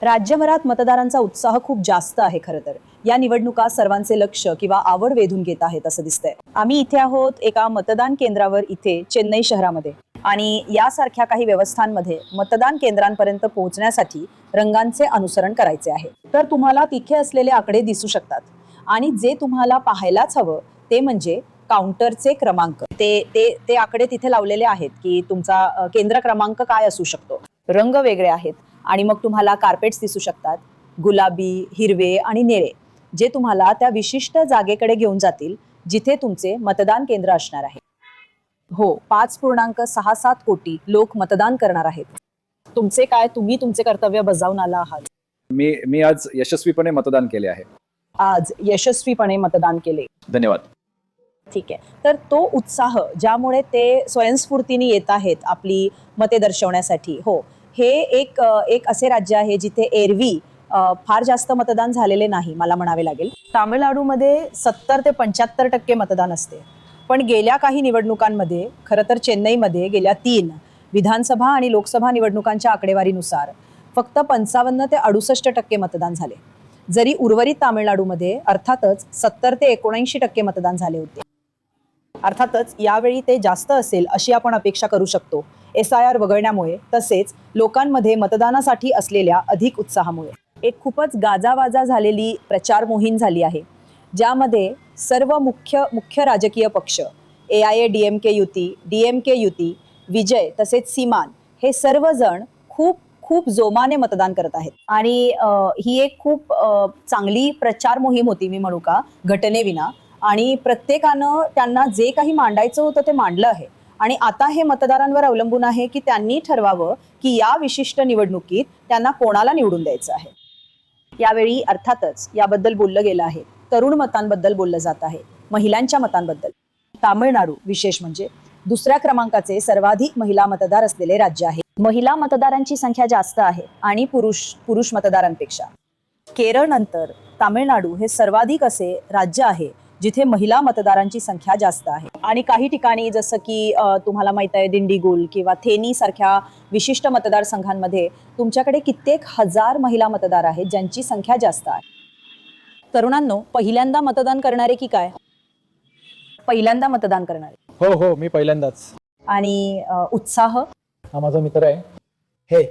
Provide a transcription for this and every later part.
राज्यभरात मतदारांचा उत्साह खूप जास्त आहे. खरं तर या निवडणुका सर्वांचे लक्ष किंवा आवड वेधून घेत आहेत असं दिसतंय. आम्ही इथे आहोत एका मतदान केंद्रावर इथे चेन्नई शहरामध्ये, आणि यासारख्या काही व्यवस्थांमध्ये मतदान केंद्रांपर्यंत पोहोचण्यासाठी रंगांचे अनुसरण करायचे आहे. तर तुम्हाला तिथे असलेले आकडे दिसू शकतात, आणि जे तुम्हाला पाहायलाच हवं ते म्हणजे काउंटरचे क्रमांक. ते आकडे तिथे लावलेले आहेत की तुमचा केंद्र क्रमांक काय असू शकतो. रंग वेगळे आहेत, आणि मग तुम्हाला कार्पेट्स दिसू शकतात, गुलाबी, हिरवे आणि निळे, जे तुम्हाला त्या विशिष्ट जागेकडे घेऊन जातील जिथे तुमचे मतदान केंद्र असणार आहे. हो, 5.67 कोटी लोक मतदान करणार आहेत. तुमचे काय, तुम्ही तुमचे कर्तव्य बजावून आला आहात. मी आज यशस्वीपणे मतदान केले आहे. आज यशस्वीपणे मतदान केले. धन्यवाद. ठीक आहे. तर तो उत्साह ज्यामुळे ते स्वयंस्फूर्तीने येत आहेत आपली मते दर्शवण्यासाठी, हो, हे एक असे राज्य आहे जिथे एरवी फार जास्त मतदान झालेले नाही, मला म्हणावे लागेल. तामिळनाडूमध्ये 70 ते 75% मतदान असते, पण गेल्या काही निवडणुकांमध्ये, खरं तर चेन्नईमध्ये गेल्या 3 विधानसभा आणि लोकसभा निवडणुकांच्या आकडेवारीनुसार फक्त 55 ते 68% मतदान झाले. जरी उर्वरित तामिळनाडूमध्ये अर्थातच 70 ते 79% मतदान झाले होते. अर्थातच यावेळी ते जास्त असेल अशी आपण अपेक्षा करू शकतो, SIR वगळण्यामुळे, तसेच लोकांमध्ये मतदानासाठी असलेल्या अधिक उत्साहामुळे. एक खूपच गाजावाजा झालेली प्रचार मोहीम झाली आहे, ज्यामध्ये सर्व मुख्य राजकीय पक्ष, AIADMK युती, DMK युती, विजय तसेच सीमान, हे सर्वजण खूप जोमाने मतदान करत आहेत. आणि ही एक खूप चांगली प्रचार मोहीम होती, मी म्हणू का, घटनेविना. आणि प्रत्येकानं त्यांना जे काही मांडायचं होतं ते मांडलं आहे, आणि आता हे मतदारांवर अवलंबून आहे की त्यांनी ठरवावं की या विशिष्ट निवडणुकीत त्यांना कोणाला निवडून द्यायचं आहे. यावेळी अर्थातच याबद्दल बोललं गेलं आहे, तरुण मतांबद्दल बोललं जात आहे, महिलांच्या मतांबद्दल. तामिळनाडू विशेष म्हणजे दुसऱ्या क्रमांकाचे सर्वाधिक महिला मतदार असलेले राज्य आहे. महिला मतदारांची संख्या जास्त आहे आणि पुरुष मतदारांपेक्षा. केरळ नंतर तामिळनाडू हे सर्वाधिक असे राज्य आहे जिथे महिला मतदारांची संख्या जास्त आहे. आणि काही ठिकाणी जसं की तुम्हाला माहित आहे दिंडीगुल किंवा थेनी सारख्या विशिष्ट मतदारसंघांमध्ये तुमच्याकडे कित्येक हजार महिला मतदार आहेत ज्यांची संख्या जास्त आहे. तरुणांनो, पहिल्यांदा मतदान करणारे की काय? पहिल्यांदा मतदान करणारे. हो, मी पहिल्यांदाच. आणि उत्साह? हा माझा मित्र आहे. हे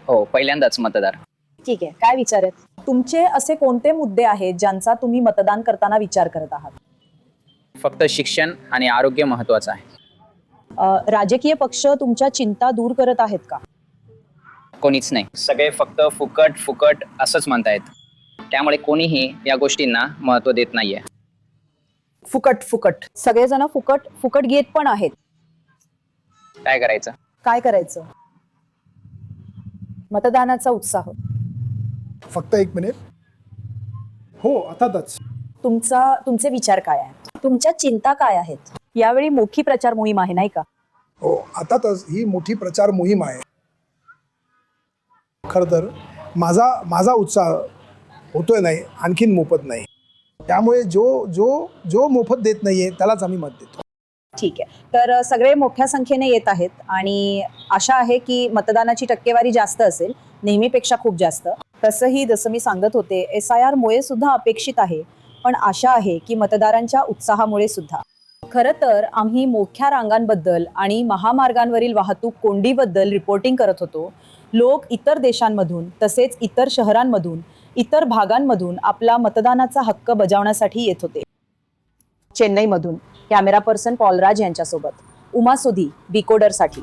हो, पहिल्यांदाच मतदार. ठीक आहे. काय विचार आहेत तुमचे? असे कोणते मुद्दे आहेत ज्यांचा तुम्ही मतदान करताना विचार करत आहात? फक्त शिक्षण आणि आरोग्य महत्वाचं आहे. राजकीय पक्ष तुमच्या चिंता दूर करत आहेत का? कोणीच नाही. सगळे फक्त फुकट असंच म्हणतायत. त्यामुळे कोणीही या गोष्टींना महत्व देत नाहीये. फुकट सगळेजण फुकट घेत पण आहेत. काय करायचं? काय करायचं? मतदानाचा उत्साह. फक्त 1 मिनिट. हो, अर्थातच. तुमचे विचार काय आहेत? तुमच्या चिंता काय आहेत? यावेळी मोठी प्रचार मोहीम आहे, नाही का? हो, अर्थातच ही मोठी प्रचार मोहीम आहे. खरं तर माझा उत्साह होतोय नाही, आणखीन मोफत नाही. त्यामुळे जो मोफत देत नाहीये त्यालाच आम्ही मत देतो. ठीक आहे. तर सगळे मोठ्या संख्येने येत आहेत, आणि आशा आहे की मतदानाची टक्केवारी जास्त असेल, नेहमीपेक्षा खूप जास्त. तसंही जसं मी सांगत होते, SIR मुळे सुद्धा अपेक्षित आहे, पण आशा आहे की मतदारांच्या उत्साहामुळे सुद्धा. खरं तर आम्ही मोठ्या रांगांबद्दल आणि महामार्गांवरील वाहतूक कोंडीबद्दल रिपोर्टिंग करत होतो. लोक इतर देशांमधून तसेच इतर शहरांमधून, इतर भागांमधून आपला मतदानाचा हक्क बजावण्यासाठी येत होते. चेन्नईमधून कॅमेरा पर्सन पॉलराज यांच्यासोबत उमा सुधी, डिकोडरसाठी.